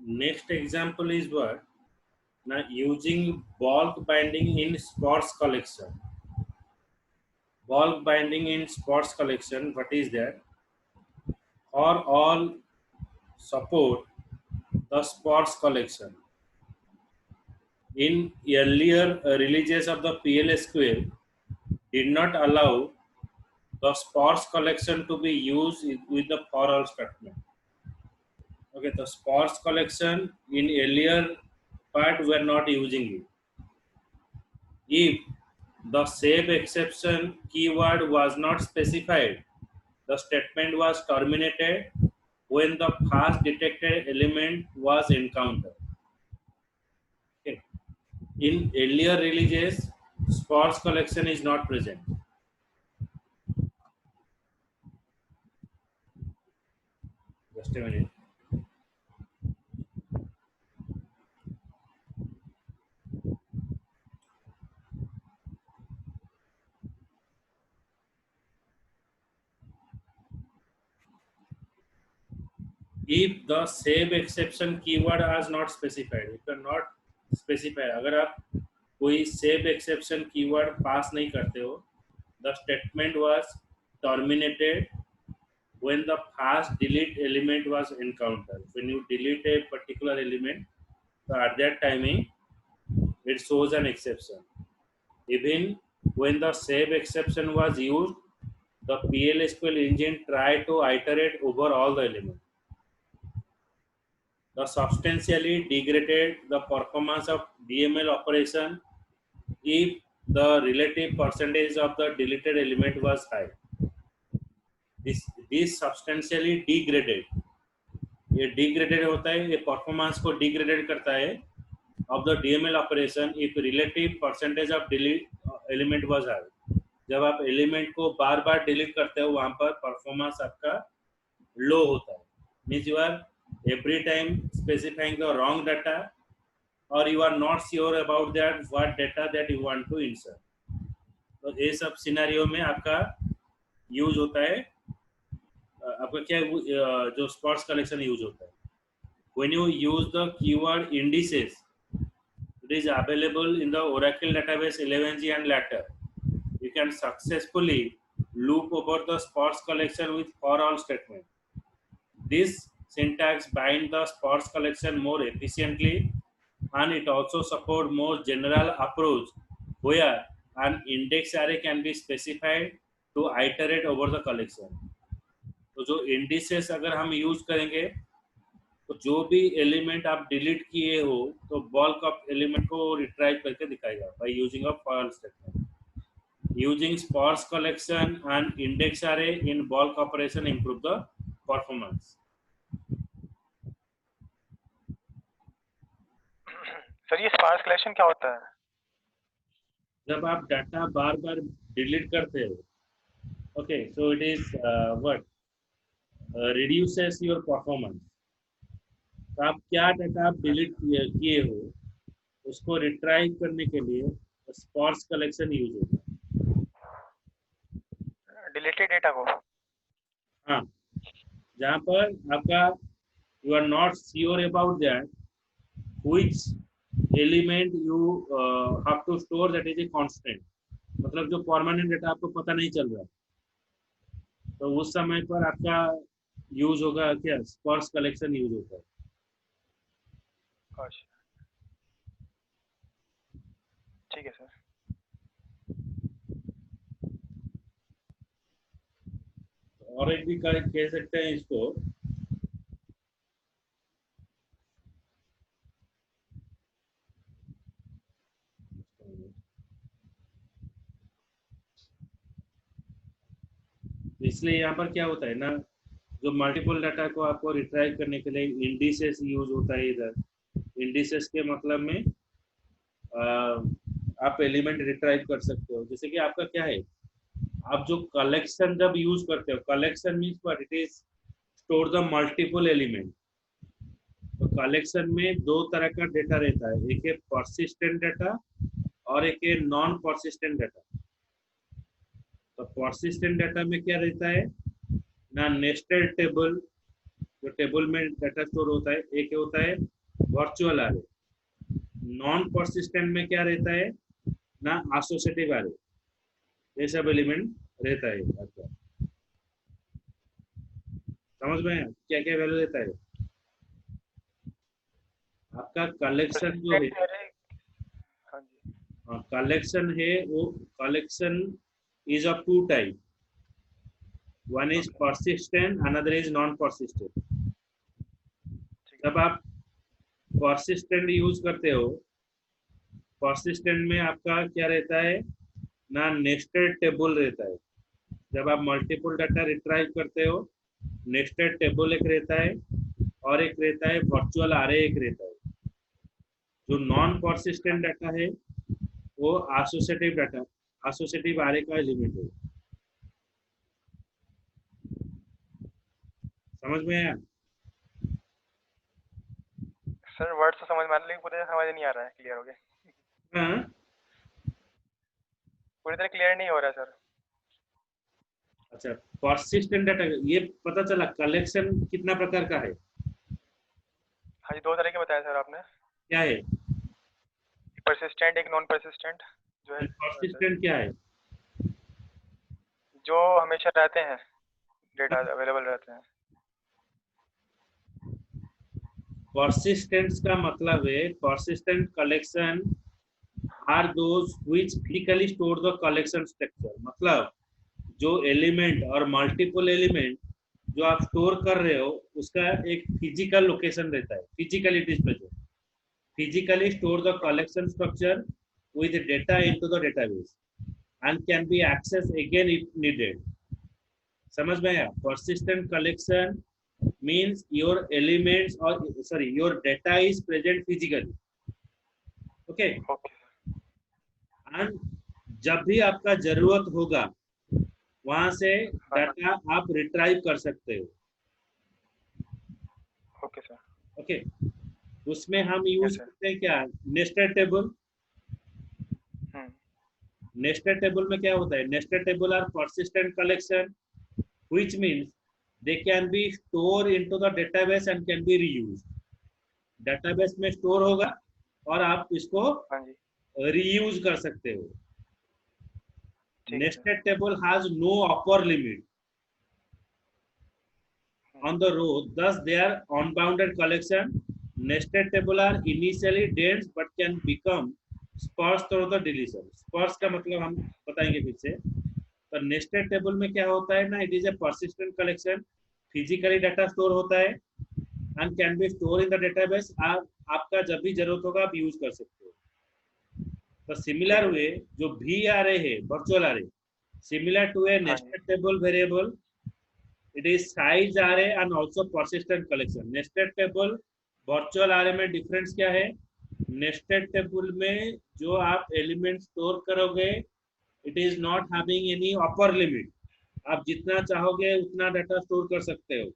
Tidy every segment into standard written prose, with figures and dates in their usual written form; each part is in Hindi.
next example is what? Now using bulk binding in sports collection. Bulk binding in sports collection, what is that? For all support the sports collection. In earlier releases of the PLSQL did not allow the sports collection to be used with the for all statement. Okay, the sports collection in earlier part we are not using it. If the save exception keyword was not specified, the statement was terminated when the first detected element was encountered. Okay. In earlier releases, sports collection is not present. Just a minute. If the save exception keyword is not specified, if you are not specified, अगर आप कोई save exception keyword pass नहीं करते हो, the statement was terminated when the first delete element was encountered. When you delete a particular element, so at that timing it shows an exception. Even when the save exception was used, the PLSQL engine tried to iterate over all the elements. The substantially degraded the performance of DML operation if the relative percentage of the deleted element was high. This substantially degraded, ये degraded होता है, ये performance को degraded करता है of the DML operation if relative percentage of delete element was high. जब आप एलिमेंट को बार बार डिलीट करते हो वहां पर परफॉर्मेंस आपका लो होता है. Means you are every time specifying the wrong data or you are not sure about that what data that you want to insert. तो ये सब सिनेरियो में आपका यूज होता है, आपका क्या जो स्पॉट्स कलेक्शन यूज होता है. when you use the keyword indices, it is available in the Oracle database 11g and later. You can successfully loop over the sports collection with for all statement. This syntax binds the sports collection more efficiently, and it also supports more general approach where an index array can be specified to iterate over the collection. तो जो indices अगर हम यूज करेंगे तो जो भी एलिमेंट आप डिलीट किए हो तो बल्क ऑफ एलिमेंट को रिट्राइव करके दिखाएगा by using a for all statement. Using sparse collection and index array in bulk operation improve the performance. Sir ये स्पार्स कलेक्शन क्या होता है? जब आप डाटा बार बार डिलीट करते हो, okay, so it is what reduces your performance. तो आप क्या डाटा आप डिलीट किए हो उसको रिट्राइव करने के लिए स्पार्स कलेक्शन यूज होता है. डिलीटेड डेटा को, हाँ, जहाँ पर आपका you are not sure about that which element you have to store, that is a constant. मतलब जो परमानेंट डेटा आपको पता नहीं चल रहा, तो उस समय पर आपका यूज होगा क्या, स्पार्स कलेक्शन यूज होता है. ठीक है सर. और एक भी कह सकते हैं इसको, इसलिए यहाँ पर क्या होता है ना, जो मल्टीपल डाटा को आपको रिट्राइव करने के लिए इंडिसेस यूज होता है. इधर इंडिसेस के मतलब में आप एलिमेंट रिट्राइव कर सकते हो. जैसे कि आपका क्या है, आप जो कलेक्शन जब यूज करते हो, collection means what, it is store the multiple element. तो कलेक्शन में दो तरह का डेटा रहता है, एक है परसिस्टेंट डाटा और एक है नॉन परसिस्टेंट डाटा. तो परसिस्टेंट डाटा में क्या रहता है ना, नेस्टेड टेबल, जो टेबल में डाटा स्टोर होता है. एक होता है वर्चुअल आरे। नॉन परसिस्टेंट में क्या रहता है ना, एसोसिएटिव आरे, ये सब एलिमेंट रहता है आपका। समझ में क्या क्या वैल्यू रहता है आपका? कलेक्शन जो है, persistent array, हाँ जी, कलेक्शन है वो, collection is of two type, one is okay, persistent, another is non persistent। ठीक है जब आप persistent यूज करते हो, persistent में आपका क्या रहता है ना, नेस्टेड टेबल रहता है। जब आप मल्टीपल डाटा रिट्राइव करते हो, नेस्टेड टेबल एक रहता है और एक रहता है वर्चुअल आरे एक रहता है। जो नॉन हाँ परसिस्टेंट डाटा है वो एसोसिएटिव डाटा, एसोसिएटिव आरे का एलिमेंट है। समझ में आया? सर वर्ड तो समझ में आ रहा है, लेकिन पूरी तरह समझ नहीं आ रहा है, क्लियर हो गया, हाँ, पूरी तरह क्लियर नहीं हो रहा है सर। अच्छा, परसिस्टेंट डाटा ये पता चला। कलेक्शन कितना प्रकार का है? हाँ जी, 2 तरह के बताया सर आपने, क्या है? एक persistent एक नॉन persistent जो है सर, परसिस्टेंट क्या है? जो हमेशा रहते हैं, डेटा अवेलेबल रहते हैं। परसिस्टेंस का मतलब है, persistent collection are those which physically store the collection structure. मतलब जो एलिमेंट और मल्टीपल एलिमेंट जो आप स्टोर कर रहे हो उसका एक फिजिकल लोकेशन रहता है, physically it is present, physically store the collection structure with data into the database and can be accessed again if needed। समझ में आया? persistent collection means your elements or sorry your data is present physically, okay, okay and जब भी आपका जरूरत होगा वहां से हाँ हाँ, डाटा आप रिट्राइव कर सकते हो, ओके सर, ओके। उसमें हम यस यूज सर, करते हैं क्या, nested table. Hmm, nested table में क्या होता है, nested table are persistent collection which means they can be stored into the database and can be reused। database में स्टोर होगा और आप इसको हाँ जी, रीयूज कर सकते हो। ठीक है sir, nested table has no upper limit on the row, thus they are unbounded collection। nested table are initially dense but can become sparse through the deletion। sparse का मतलब हम बताएंगे फिर से। तो नेस्टेड टेबल में क्या होता है ना, it is A persistent collection, physically data store होता है and can be store in the database. आप आपका जब भी जरूरत होगा आप यूज कर सकते हो। तो ठीक सिमिलर है, वे जो भी आ रहे हैं वर्चुअल आ रहे, सिमिलर टू ए हाँ जी, nested table variable, it is size array and also persistent collection. Nested table virtual array में डिफरेंस क्या है? नेस्टेड टेबल में जो आप एलिमेंट स्टोर करोगे it is not having any upper limit, आप जितना चाहोगे उतना डाटा स्टोर कर सकते हो।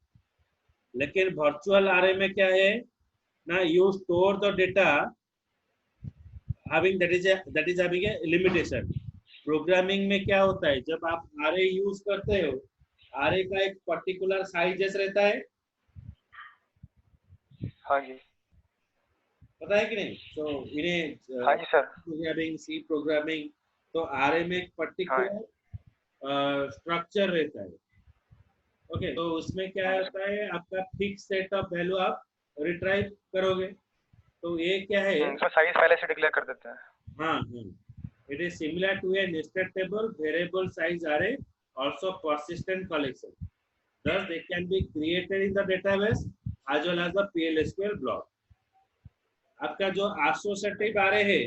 लेकिन वर्चुअल आरए में क्या है ना, you store the data having that is having a limitation. Programming में क्या होता है, जब आप आरए यूज करते हो, आरए का एक पर्टिकुलर साइजेस रहता है, हाँ जी, पता है कि नहीं? सो इन्हें हाँ जी सर, प्रोग्रामिंग, सी प्रोग्रामिंग, तो आरए में एक हाँ पर्टिकुलर स्ट्रक्चर रहता है, ओके। तो उसमें क्या हाँ जी, होता है, आपका फिक्स सेट ऑफ वैल्यू आप रिट्राइव करोगे। तो ये क्या है, उसका साइज पहले से डिक्लेयर कर देते हैं। हाँ हाँ, it is similar to a nested table, variable size array, also persistent collection, thus they can be created in the database as well as the PL/SQL block। आपका जो एसोसिएटिव array है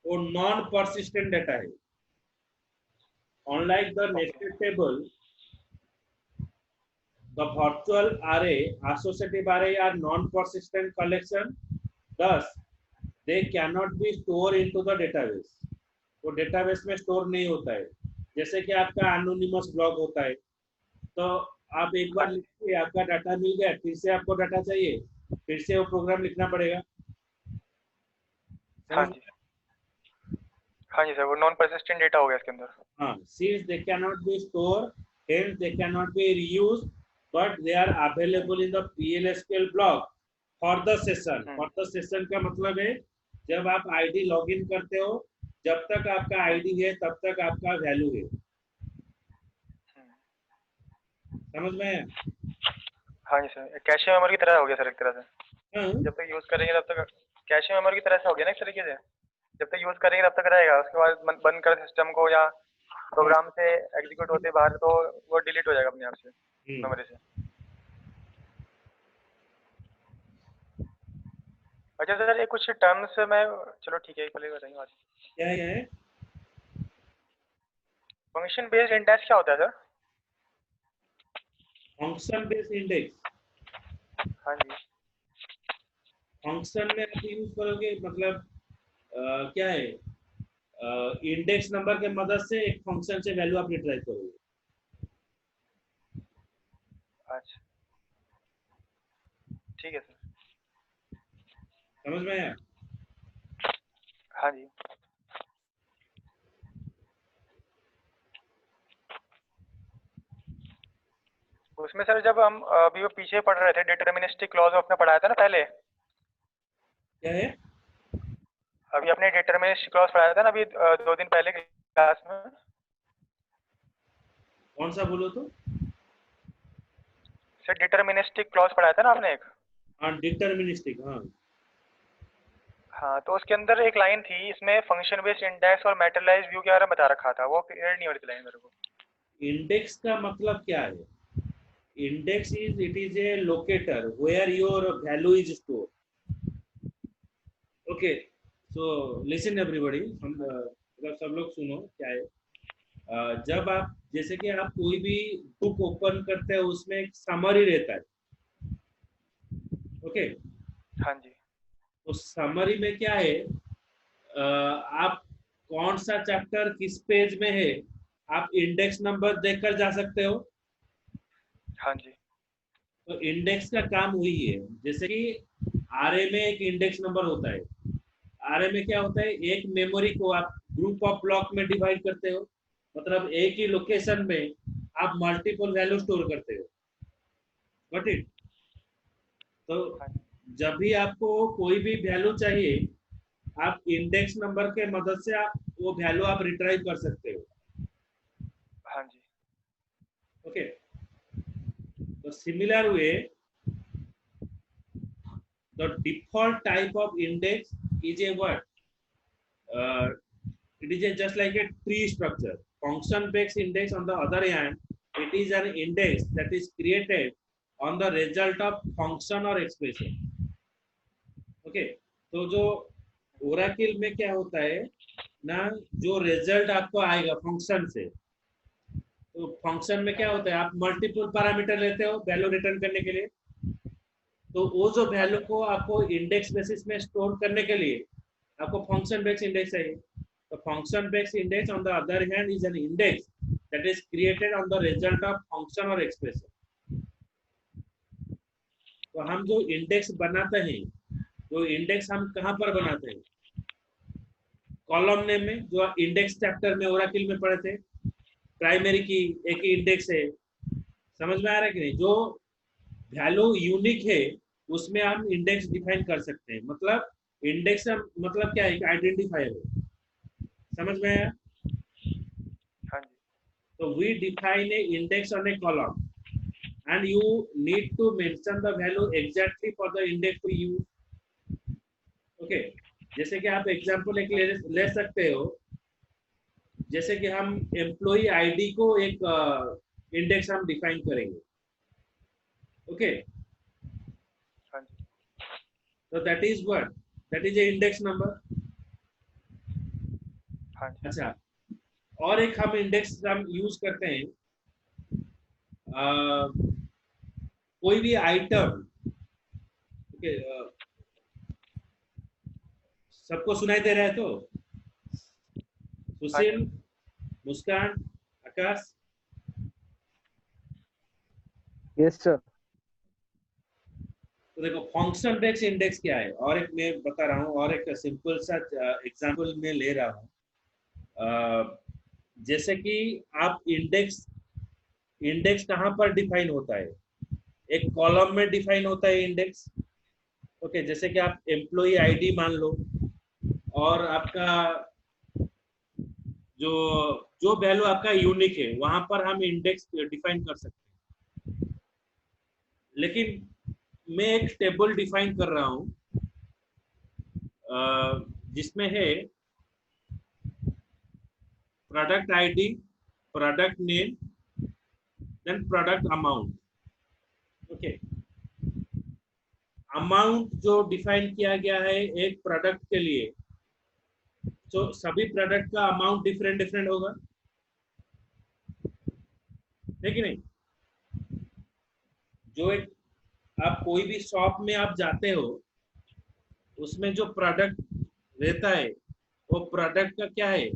वो नॉन परसिस्टेंट डाटा है। unlike the okay, nested table, the virtual array, associative array are non-persistent collection, thus they cannot be stored into the database। वो डेटाबेस में स्टोर नहीं होता है। जैसे कि आपका एनोनिमस ब्लॉक होता है, तो आप एक हाँ बार जी, लिखिए, आपका डाटा मिल गया, फिर से आपको डाटा चाहिए, फिर से वो प्रोग्राम लिखना पड़ेगा। हाँ समझ? जी, हाँ जी सर, वो नॉन परसिस्टेंट डेटा हो गया इसके अंदर। हाँ, since they cannot be stored, hence they cannot be reused, but they are available in the PL/SQL block for the session का मतलब है जब आप आईडी लॉगिन करते हो, जब तक आपका आईडी है तब तक आपका वैल्यू है। समझ में आया? हाँ जी सर, कैशे मेमोरी की तरह हो गया सर एक तरह से। हाँ, जब तक यूज करेंगे तब तक कैशे मेमोरी की तरह से हो गया ना एक तरीके से। जब तक यूज करेंगे तब तक रहेगा, उसके बाद बंद कर सिस्टम को या प्रोग्राम से एग्जीक्यूट होते बाहर तो वो डिलीट हो जाएगा अपने आप से मेमोरी से। अच्छा सर, ये कुछ टर्म्स मैं, चलो ठीक है पहले बताइए बात। क्या है? फंक्शन बेस्ड इंडेक्स क्या होता है सर? फंक्शन बेस्ड इंडेक्स, हाँ जी। फंक्शन में आप यूज करोगे मतलब क्या है, इंडेक्स नंबर के मदद से एक फंक्शन से वैल्यू आप रिट्राइव करोगे। अच्छा ठीक है सर। समझ में आया? हाँ जी। उसमें सर जब हम अभी वो पीछे पढ़ रहे थे डिटर्मिनिस्टिक क्लॉज अपने पढ़ाया था ना पहले, क्या है? अभी अपने डिटर्मिनिस्टिक क्लॉज पढ़ाया था ना अभी 2 दिन पहले की क्लास में। कौन सा बोलो तो? सर डिटर्मिनिस्टिक क्लॉज पढ़ाया था ना आपने एक। हाँ, डिटर्मिनिस्टिक, हाँ। हाँ, तो उसके अंदर एक लाइन थी, इसमें फंक्शन बेस्ड इंडेक्स और मैटेरियलाइज व्यू के बारे में बता रखा था, वो क्लियर नहीं हो रही थी लाइन मेरे को। इंडेक्स का मतलब क्या है? Index is, it is a locator where your value is store. Okay, so listen everybody, हम मतलब सब लोग सुनो क्या है। जब आप, जैसे कि आप कोई भी बुक ओपन करते हो उसमें एक समरी रहता है। ओके, हाँ जी। तो समरी में क्या है, आप कौन सा चैप्टर किस पेज में है, आप इंडेक्स नंबर देखकर जा सकते हो। हाँ जी। तो इंडेक्स का काम वही है। जैसे कि आरए में एक इंडेक्स नंबर होता है। आरए में क्या होता है, एक मेमोरी को आप ग्रुप ऑफ ब्लॉक में डिवाइड करते हो, मतलब एक ही लोकेशन में आप मल्टीपल वैल्यू स्टोर करते हो। Got it? तो हाँ जी। जब भी आपको कोई भी वैल्यू चाहिए, आप इंडेक्स नंबर के मदद से आप वो वैल्यू आप रिट्राइव कर सकते हो। हाँ जी। ओके, तो similar way, the default type of index is a what? Uh, it is a just like a tree structure. Function based index on the other hand, it is an index that is created on the result of function or expression. Okay, तो जो ओरेकल में क्या होता है ना, जो रिजल्ट आपको आएगा फंक्शन से, तो फंक्शन में क्या होता है, आप मल्टीपल पैरामीटर लेते हो वैल्यू रिटर्न करने के लिए। तो वो जो वैल्यू को आपको इंडेक्स बेसिस में स्टोर करने के लिए आपको फंक्शन बेस्ड इंडेक्स चाहिए। तो function based index on the other hand is an index that is created on the result of function और एक्सप्रेशन। तो हम जो इंडेक्स बनाते हैं, जो इंडेक्स हम कहाँ पर बनाते हैं, कॉलम नेम में, जो इंडेक्स चैप्टर में ओरेकल में पढ़े थे, प्राइमरी की एक ही इंडेक्स है। समझ में आ रहा है कि नहीं? जो वैल्यू यूनिक है उसमें हम इंडेक्स डिफाइन कर सकते हैं। मतलब इंडेक्स मतलब क्या है, आइडेंटिफायर है। समझ में आया? हाँ जी। So we define a index on a column, and you need to mention the value exactly for the index to use. Okay, जैसे कि आप एग्जांपल एक ले सकते हो, जैसे कि हम एम्प्लॉय आईडी को एक इंडेक्स हम डिफाइन करेंगे। ओके, हाँ जी। तो that is what, that is A index number. हाँ जी। अच्छा, और एक हम इंडेक्स हम यूज करते हैं, कोई भी आइटम। ओके, सबको सुनाई दे रहा है तो? हाँ सुशील, जी। मुस्कान, आकाश, यस सर। तो देखो फंक्शन बेस्ड इंडेक्स क्या है, और एक मैं बता रहा हूँ, और एक सिंपल सा एग्जांपल में ले रहा हूँ। जैसे कि आप इंडेक्स, इंडेक्स कहाँ पर डिफाइन होता है, एक कॉलम में डिफाइन होता है इंडेक्स। ओके, जैसे कि आप एम्प्लॉय आईडी मान लो, और आपका जो जो वैल्यू आपका यूनिक है वहां पर हम इंडेक्स डिफाइन कर सकते हैं। लेकिन मैं एक टेबल डिफाइन कर रहा हूं जिसमें है product ID, product name, then product amount. Okay, amount जो डिफाइन किया गया है एक प्रोडक्ट के लिए, तो सभी प्रोडक्ट का अमाउंट डिफरेंट डिफरेंट होगा, है कि नहीं? जो एक आप कोई भी शॉप में आप जाते हो, उसमें जो प्रोडक्ट रहता है वो प्रोडक्ट का क्या है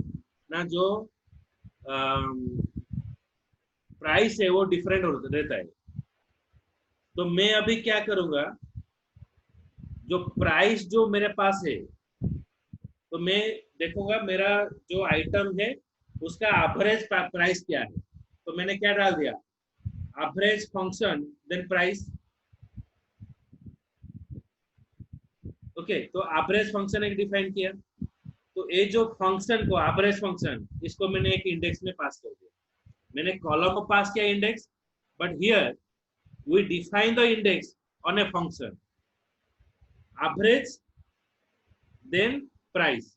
ना, जो प्राइस है वो डिफरेंट रहता है। तो मैं अभी क्या करूंगा, जो प्राइस जो मेरे पास है, तो मैं देखूंगा मेरा जो आइटम है उसका एवरेज प्राइस क्या है। तो मैंने क्या डाल दिया, average function then price. Okay, तो एवरेज फंक्शन एक डिफाइन किया। तो ये जो फंक्शन को एवरेज फंक्शन, इसको मैंने एक इंडेक्स में पास कर दिया। मैंने कॉलम को पास किया index, but here we define the index on a function average then price.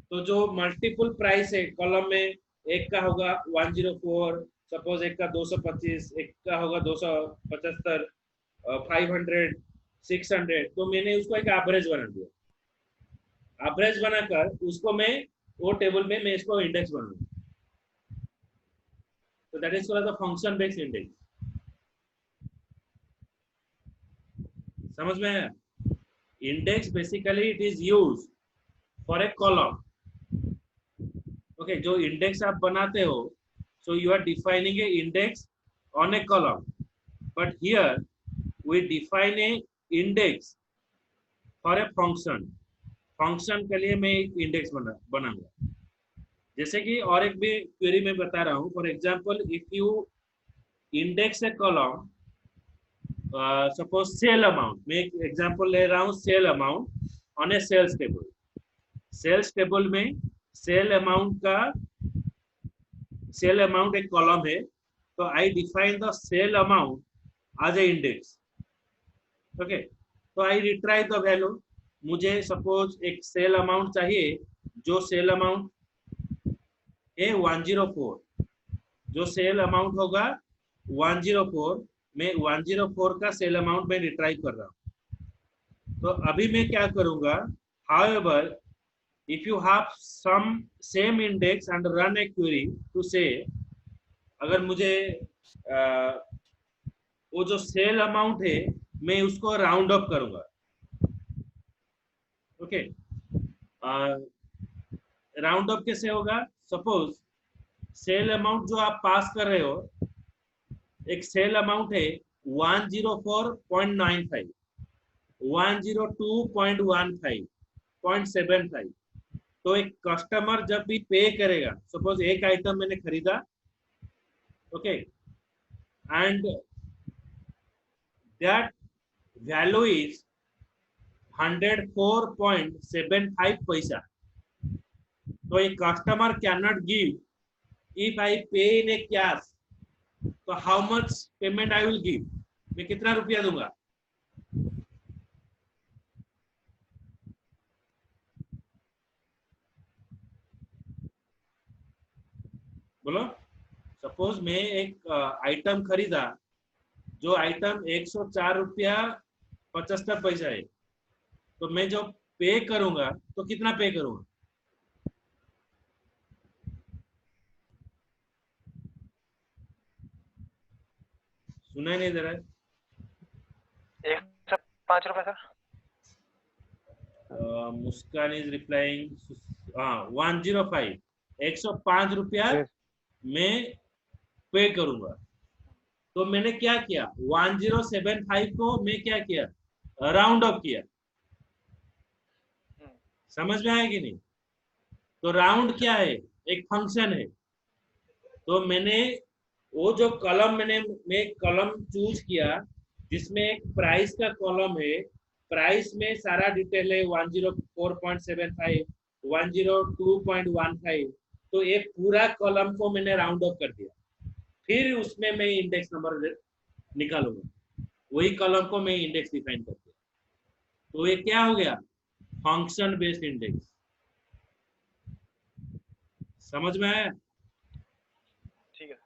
तो जो मल्टीपल प्राइस है कॉलम में, एक का होगा 104, सपोज एक का 225, एक का होगा 275, 500, 600, तो मैंने उसको एक एवरेज बना दिया। एवरेज बनाकर उसको मैं वो टेबल में मैं इसको इंडेक्स बनाऊंगा। तो that is called the function based index. समझ में आया? Index basically it is use for a column. Okay, जो इंडेक्स आप बनाते हो, so you are defining a index on a column, but here we define a index for a function। Function के लिए मैं एक इंडेक्स बनाऊंगा। जैसे कि और एक भी क्वेरी में बता रहा हूँ, for example if you index a column, suppose sale amount, मैं एक एग्जांपल ले रहा हूँ, sale amount on a sales table. Sales table में सेल अमाउंट एक कॉलम है, तो I define the sale amount as a index. Okay, तो आई रिट्राइव द वैल्यू। मुझे सपोज एक सेल अमाउंट चाहिए, जो सेल अमाउंट है 104, जो सेल अमाउंट होगा 104, मैं 104 का सेल अमाउंट में रिट्राइव कर रहा हूँ। तो अभी मैं क्या करूंगा, however if you have some same index and run a query to say, अगर मुझे वो जो सेल अमाउंट है मैं उसको राउंड अप करूंगा। ओके, राउंड अप कैसे होगा? सपोज सेल अमाउंट जो आप पास कर रहे हो, एक सेल अमाउंट है 104.95, 102.15, 0.75। तो एक कस्टमर जब भी पे करेगा, सपोज एक आइटम मैंने खरीदा, okay, and that value is 104.75 पैसा। तो एक customer can not give if I पे इन ए कैश, तो how much payment I will give, मैं कितना रुपया दूंगा? बोलो। सपोज मैं एक आइटम खरीदा, जो आइटम 104 रुपया 75 पैसा है, तो मैं जो पे करूंगा तो कितना पे करूंगा? सुना ही नहीं दे रहा है। 105 रुपए सर। मुस्कान इज रिप्लाइंग, हाँ 105, 105 रुपया मैं पे करूंगा। तो मैंने क्या किया, 1075 को मैं क्या किया, राउंड अप किया। समझ में आया कि नहीं? तो राउंड क्या है, एक फंक्शन है। तो मैंने वो जो कॉलम मैं कॉलम चूज किया जिसमें एक प्राइस का कॉलम है प्राइस में सारा डिटेल है 104.75, 102.15, तो एक पूरा कॉलम को मैंने राउंड ऑफ कर दिया, फिर उसमें मैं इंडेक्स नंबर निकालूंगा, वही कॉलम को मैं इंडेक्स डिफाइन कर दिया, तो ये क्या हो गया, फंक्शन बेस्ड इंडेक्स। समझ में आया? ठीक है।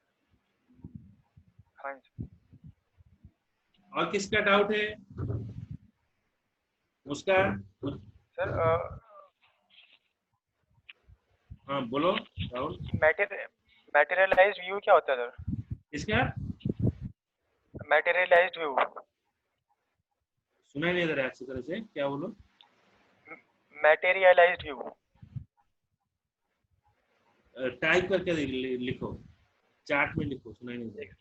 हाँ जी। और किसका डाउट है? उसका सर हाँ बोलो राहुल। मटेरियलाइज्ड व्यू क्या होता है सर? इसका मटेरियलाइज्ड व्यू, सुनाई नहीं दे रहा है अच्छी तरह से, क्या बोलो? Materialised view. टाइप करके लिखो, चार्ट में लिखो, सुनाई नहीं दे रहा।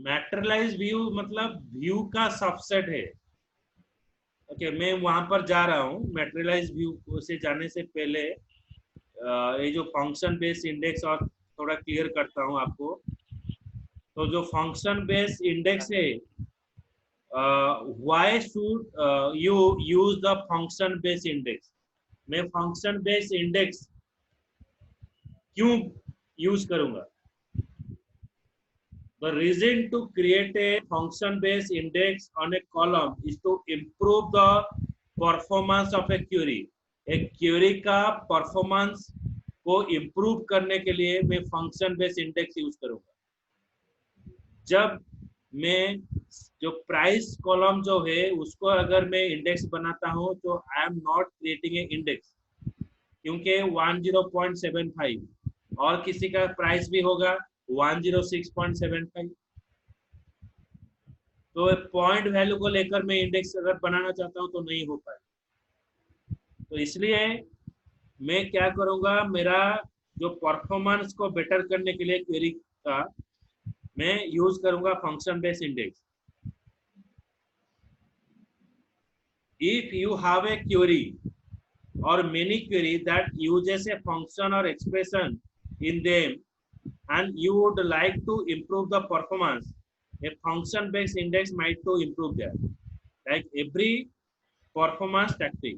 मैटेरियलाइज व्यू मतलब व्यू का सबसेट है। ओके, मैं वहां पर जा रहा हूँ। मैटेरियलाइज व्यू से जाने से पहले ये जो फंक्शन बेस्ड इंडेक्स और थोड़ा क्लियर करता हूँ आपको। तो जो फंक्शन बेस्ड इंडेक्स है, why should you use the function based index? मैं फंक्शन बेस्ड इंडेक्स क्यों यूज करूंगा? The reason to create a function-based index on a column is to improve the performance of a query. एक क्वेरी का परफॉर्मेंस को इम्प्रूव करने के लिए मैं फंक्शन बेस्ड इंडेक्स यूज करूंगा। जब मैं जो प्राइस कॉलम जो है उसको अगर मैं इंडेक्स बनाता हूं तो I am not creating a index, क्योंकि 10.75 और किसी का प्राइस भी होगा 106.75, तो पॉइंट वैल्यू को लेकर मैं इंडेक्स अगर बनाना चाहता हूं तो नहीं हो पाए। तो इसलिए मैं क्या करूंगा, मेरा जो परफॉर्मेंस को बेटर करने के लिए क्वेरी का मैं यूज करूंगा function based index. If you have a query or many query that uses a function or expression in them and you would like to improve the performance, a function based index might to improve that, like every performance tactic।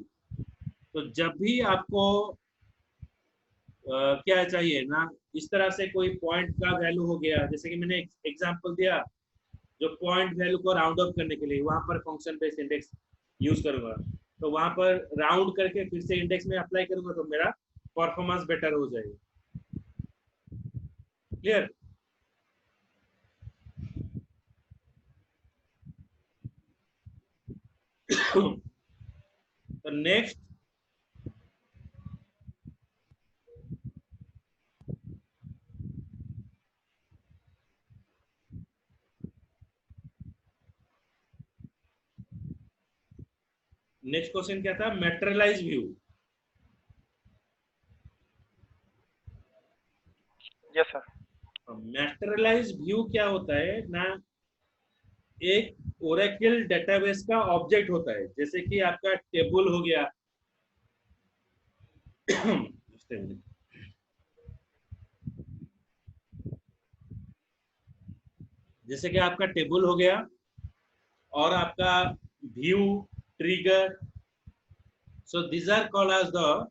तो जब भी आपको क्या चाहिए ना, इस तरह से कोई पॉइंट का वैल्यू हो गया, जैसे कि मैंने एग्जांपल दिया, जो पॉइंट वैल्यू को राउंड ऑफ करने के लिए वहां पर फंक्शन बेस्ड इंडेक्स यूज करूंगा, तो वहां पर राउंड करके फिर से इंडेक्स में अप्लाई करूंगा तो मेरा परफॉर्मेंस बेटर हो जाएगा। क्लियर? तो नेक्स्ट क्वेश्चन क्या था? Materialize view. Yes sir. Materialize view क्या होता है ना, एक ओरेकल डेटाबेस का ऑब्जेक्ट होता है, जैसे कि आपका टेबल हो गया जैसे कि आपका टेबल हो गया और आपका view, trigger, so these are called as the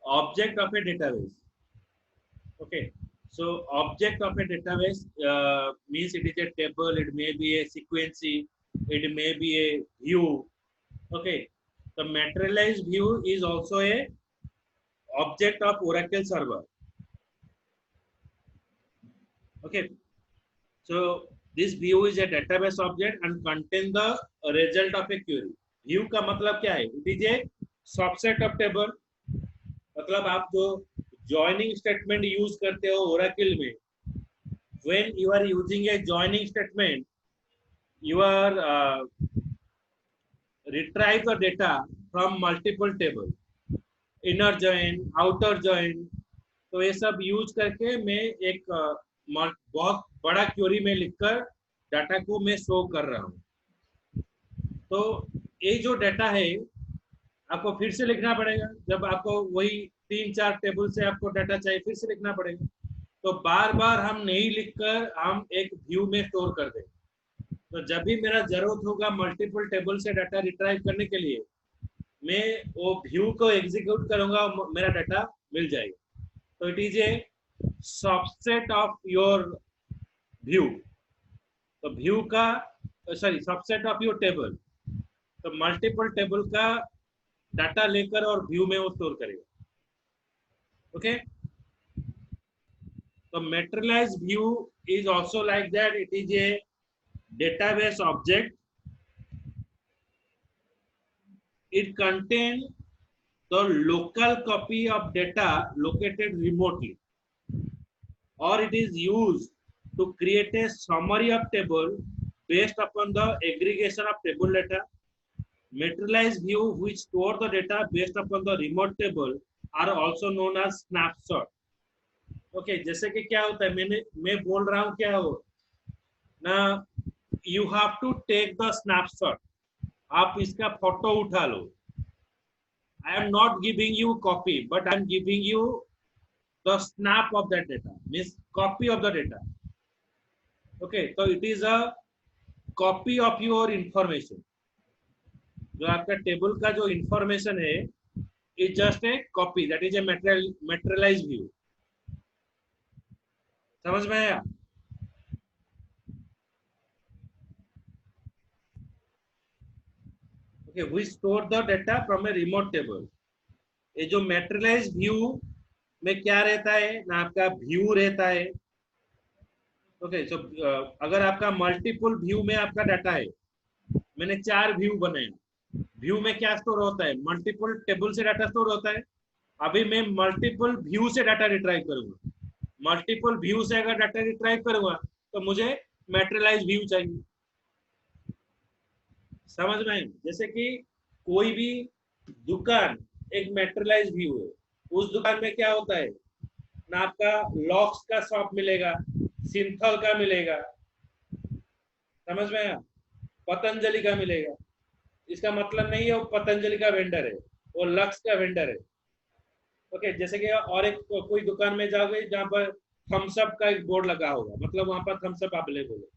object of a database। okay, so object of a database means it is a table, it may be a sequence, it may be a view। okay, the materialized view is also a object of Oracle server। okay, so this view is a database object and contain the result of a query। view का मतलब क्या है? it is a subset of table. मतलब आप जो जॉइनिंग स्टेटमेंट यूज करते हो ओरेकल में, when you are using a joining statement, you are retrieve the data from multiple table, inner join, outer join. तो ये सब यूज करके मैं एक बहुत बड़ा क्वेरी में लिखकर डाटा को मैं शो कर रहा हूँ। तो ये जो डाटा है आपको फिर से लिखना पड़ेगा, जब आपको वही 3-4 टेबल से आपको डाटा चाहिए फिर से लिखना पड़ेगा। तो बार बार हम नहीं लिखकर हम एक व्यू में स्टोर कर दें। तो जब भी मेरा जरूरत होगा मल्टीपल टेबल से डाटा रिट्राइव करने के लिए, मैं वो व्यू को एग्जीक्यूट करूंगा और मेरा डाटा मिल जाएगा। तो it is A subset of your view. तो व्यू का sorry subset of your table. तो मल्टीपल टेबल का डाटा लेकर और व्यू में वो स्टोर करेगा। ओके, तो materialized view is also like that. It is a database object. It contains the local copy of data located remotely, or it is used to create a summary of table based upon the aggregation of table data. Materialized view which store the data based upon the remote table are also known as snapshot. Okay, जैसे कि क्या होता है, मैं बोल रहा हूँ क्या हो ना, you have to take the snapshot. आप इसका फोटो उठा लो। I am not giving you copy, but I am giving you the snap of that data, means copy of the data. Okay, so it is a copy of your information. जो आपका टेबल का जो इंफॉर्मेशन है, is just a copy, that is a materialized view. समझ में आया? Okay, we store the data from a remote table. ये जो मेटेरियलाइज्ड व्यू में क्या रहता है ना, आपका व्यू रहता है। ओके, सो अगर आपका मल्टीपल व्यू में आपका डाटा है, मैंने 4 व्यू बनाए। व्यू में क्या स्टोर होता है, मल्टीपल टेबल से डाटा स्टोर होता है। अभी मैं मल्टीपल व्यू से डाटा रिट्राइव करूंगा। मल्टीपल व्यू से अगर डाटा रिट्राइव करूंगा तो मुझे मेटेरियलाइज व्यू चाहिए। समझ में? जैसे कि कोई भी दुकान एक मेटेरियलाइज व्यू है। उस दुकान में क्या होता है ना, आपका लॉक्स का शॉप मिलेगा, सिंथल का मिलेगा, समझ में आया, पतंजलि का मिलेगा। इसका मतलब नहीं है वो पतंजलि का वेंडर है, वो लक्स का वेंडर है। ओके, जैसे कि और एक कोई दुकान में जाओगे जहाँ पर थम्सअप का एक बोर्ड लगा होगा, मतलब वहां पर थम्सअप अवेलेबल है।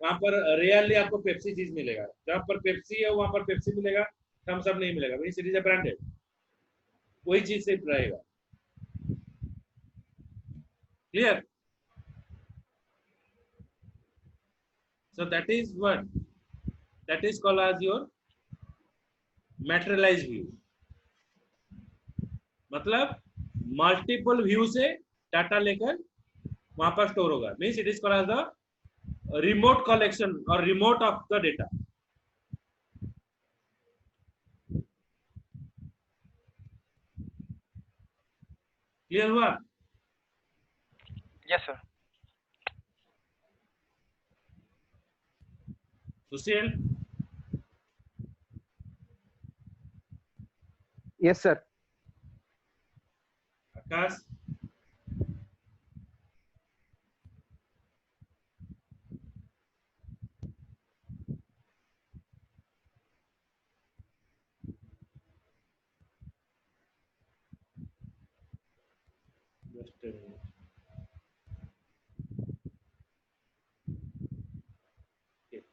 वहां पर रियली आपको पेप्सी चीज मिलेगा, जहाँ पर पेप्सी है वहां पर पेप्सी मिलेगा, थम्सअप नहीं मिलेगा, वही सीरीज ब्रांडेड, वही चीज से रहेगा। Clear? So that is what, that is called as your materialized view। मतलब मल्टीपल व्यू से डाटा लेकर वहां पर स्टोर होगा, means it is called as the remote collection और remote of the data. Clear हुआ? Yes sir. Sushil? Yes, sir. Akash? Just a minute. Okay.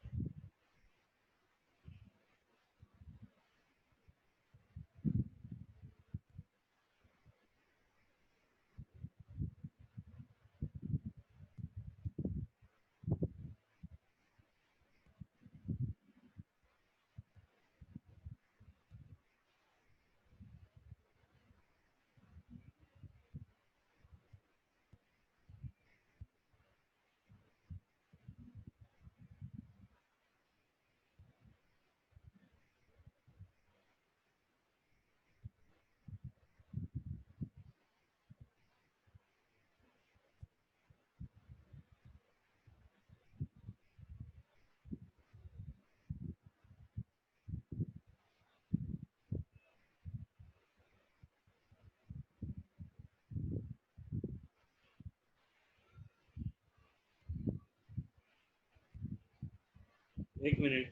एक मिनट।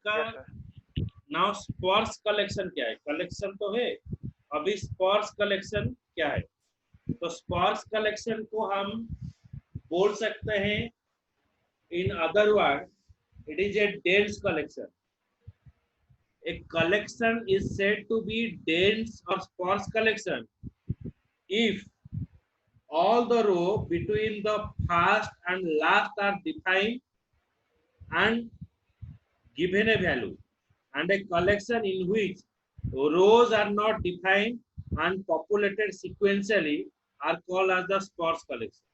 का yes sir. Now sparse collection क्या है? कलेक्शन तो है, अभी स्पर्श कलेक्शन क्या है? तो स्पर्श कलेक्शन को हम बोल सकते हैं, in other word it is A dense collection. A collection is said to be dense or sparse collection if all the row between the first and last are defined and given a value, and a collection in which rows are not defined and populated sequentially are called as the sparse collection.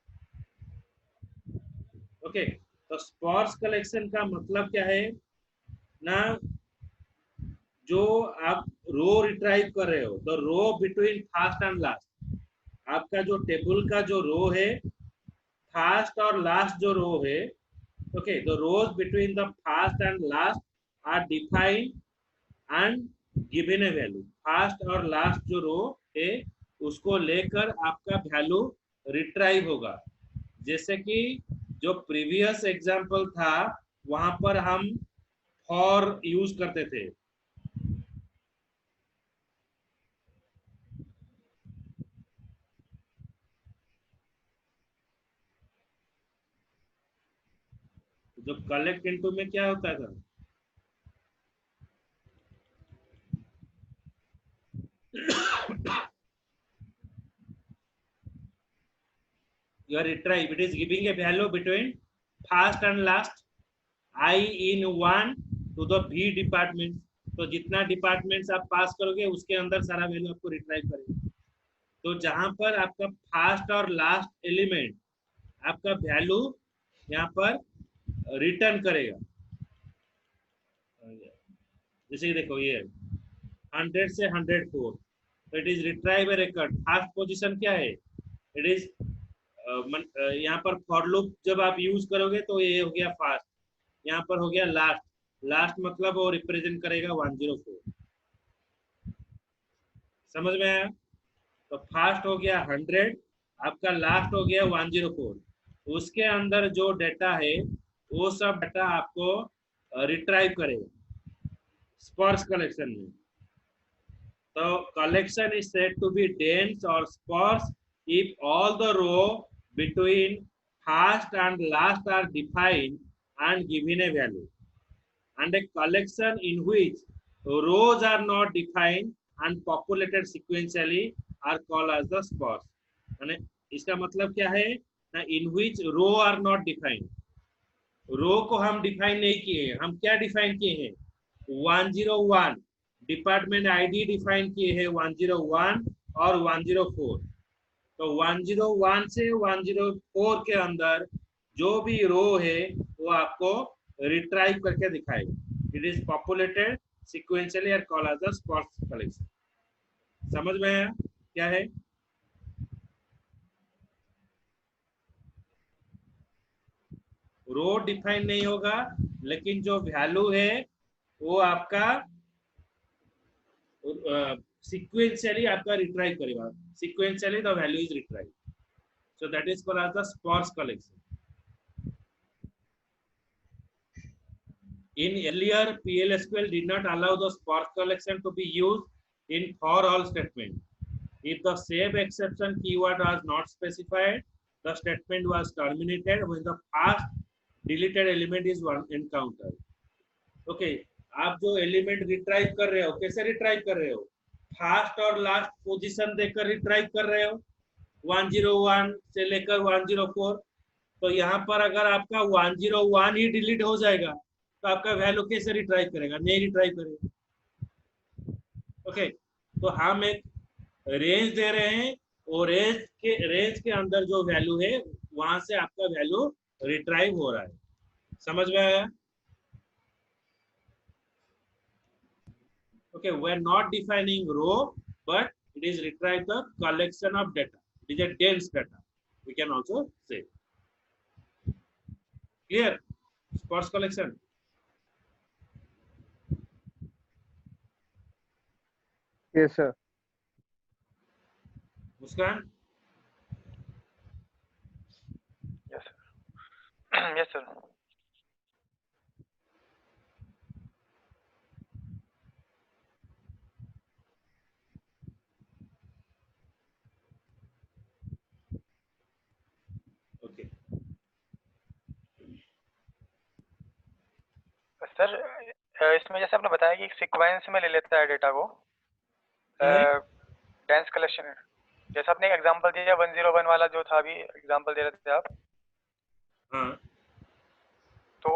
Okay, तो sparse collection का मतलब क्या है ना? जो आप रो रिट्राइव कर रहे हो, the row between first and last, आपका जो टेबल का जो रो है, फर्स्ट और लास्ट जो रो है, okay, the rows between the first and last are defined and given a value. First और लास्ट जो रो है उसको लेकर आपका वैल्यू रिट्राइव होगा। जैसे कि जो प्रीवियस एग्जांपल था वहां पर हम फॉर यूज करते थे। जो कलेक्ट इनटू में क्या होता था? You are retrieve, it is giving a value between first and last, I in 1 to the V department. तो जितना डिपार्टमेंट्स आप पास करोगे उसके अंदर सारा वैल्यू आपको रिट्राइव करेगा। तो जहां पर आपका फर्स्ट और लास्ट एलिमेंट आपका वैल्यू यहाँ पर रिटर्न करेगा। जैसे देखो ये 100 से 104, तो it is retrieve A record. First position क्या है? इट इज यहाँ पर फॉर लूप जब आप यूज करोगे तो ये हो गया फर्स्ट, यहाँ पर हो गया लास्ट। लास्ट मतलब वो रिप्रेजेंट करेगा 104। समझ में आया? तो फर्स्ट हो गया 100, आपका लास्ट हो गया 104। उसके अंदर जो डेटा है वो सब डेटा आपको रिट्राइव करेगा स्पर्श कलेक्शन में। तो collection is said to be dense or sparse if all the row between first and last are defined and given a value, and a collection in which rows are not defined and populated sequentially are called as the sparse। यानी इसका मतलब क्या है ना? in which row are not defined, रो को हम डिफाइन नहीं किए हैं। हम क्या डिफाइन किए हैं? 101 डिपार्टमेंट आईडी डिफाइन किए हैं, 101 और 104। तो 101 से 104 के अंदर जो भी रो है वो आपको रिट्राइव करके दिखाएगा। इट इज पॉपुलेटेड सिक्वेंशियली और कॉल्ड एज द स्पर्श कलेक्शन। समझ में आया क्या है? रो डिफाइन नहीं होगा, लेकिन जो वैल्यू है वो आपका sequentially आपका रिट्राइव करेगा। sequentially the value is retrieved, so that is called as the sparse collection. In earlier, PLSQL did not allow the sparse collection to be used in for all statement. If the save exception keyword was not specified, the statement was terminated when the first deleted element is one encountered. Okay, आप जो एलिमेंट रिट्राइव कर रहे हो कैसे रिट्राइव कर रहे हो? फर्स्ट और लास्ट पोजीशन देकर रिट्राइव कर रहे हो, 101 से लेकर 104। तो यहाँ पर अगर आपका 101 ही डिलीट हो जाएगा तो आपका वैल्यू कैसे रिट्राइव करेगा? नहीं रिट्राइव करेगा। ओके, तो हम एक रेंज दे रहे हैं और रेंज के अंदर जो वैल्यू है वहां से आपका वैल्यू रिट्राइव हो रहा है। समझ में आया? Okay, we are not defining row, but it is retrieve the collection of data. It is a dense data, we can also say. Clear? Sparse collection. Yes, sir. Muskan? Yes sir yes sir Okay. Sir इसमें जैसे आपने बताया कि सीक्वेंस में ले लेता है डेटा को क्या है? डेंस कलेक्शन है, जैसे आपने एक एग्जांपल दिया 101 वाला जो था, अभी एग्जांपल दे रहे थे आप, हाँ तो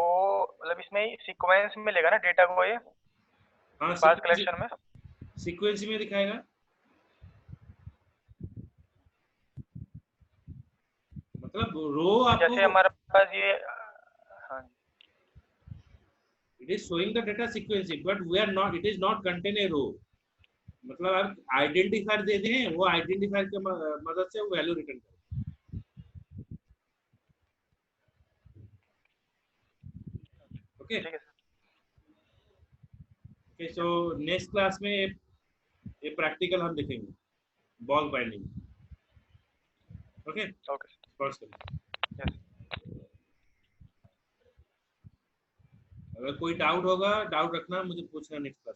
मतलब इसमें सीक्वेंस में लेगा ना डेटा को ये हाँ, स्पार्स कलेक्शन में। सीक्वेंस में दिखाएगा। मतलब रो जैसे आपको, हमारे पास ये हाँ it is showing the data sequence, but we are not, it is not contain a row. मतलब आप आइडेंटिफायर दे दें, वो आइडेंटिफायर के मदद से वो वैल्यू रिटर्न करें। ओके ठीक है sir. Okay, so next class में ये प्रैक्टिकल हम देखेंगे, ball binding. Okay, okay pause करें। यस। अगर कोई डाउट होगा, डाउट रखना, मुझे पूछना नेक्स्ट क्लास।